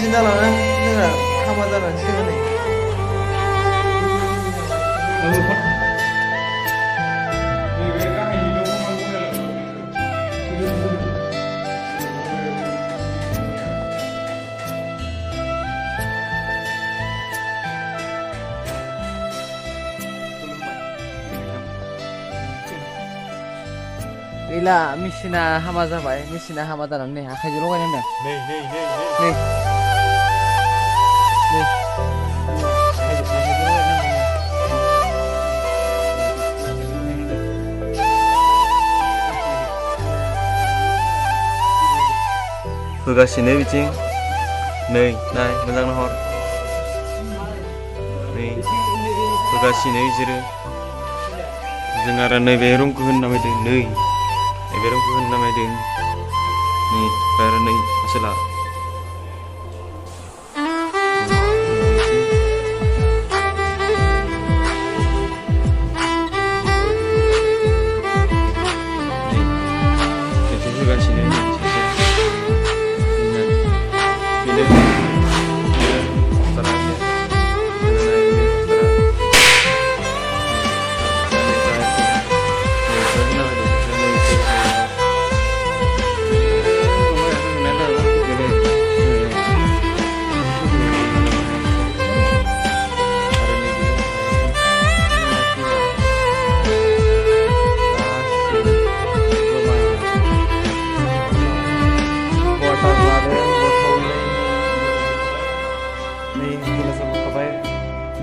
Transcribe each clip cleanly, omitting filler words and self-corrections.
जिनालानो जोंना हाबा जानानैसो नै गैला मेसिना हामा जाबाय मेसिना हामा जानानै नै आखाइजों लगायनांदों नै होगासिनो बिथिं नै नाय मोजां नाहर नै होगासिनो बिसोरो जों आरो नैबे रुमखौ होनो नामायदों नै नैबे रुमखौ होनो नामायदों नै आरो नै आसोला होगासिनो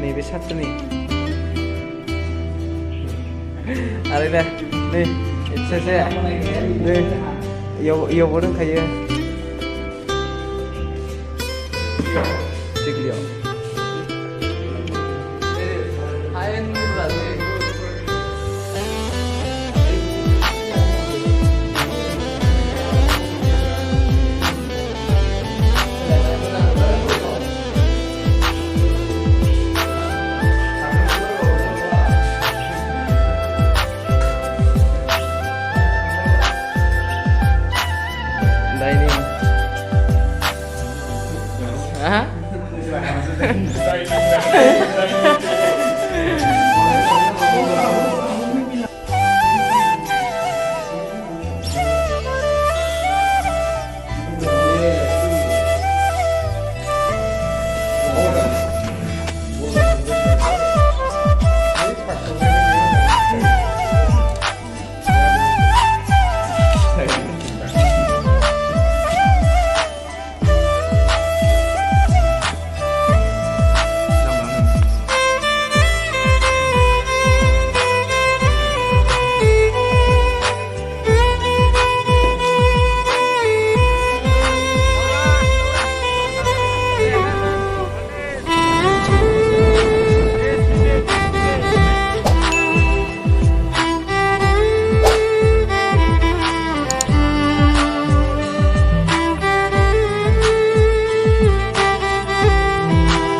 नैबे सातनि आरो दा नै एसे नै इयावबो दंखायो थिग्लियाव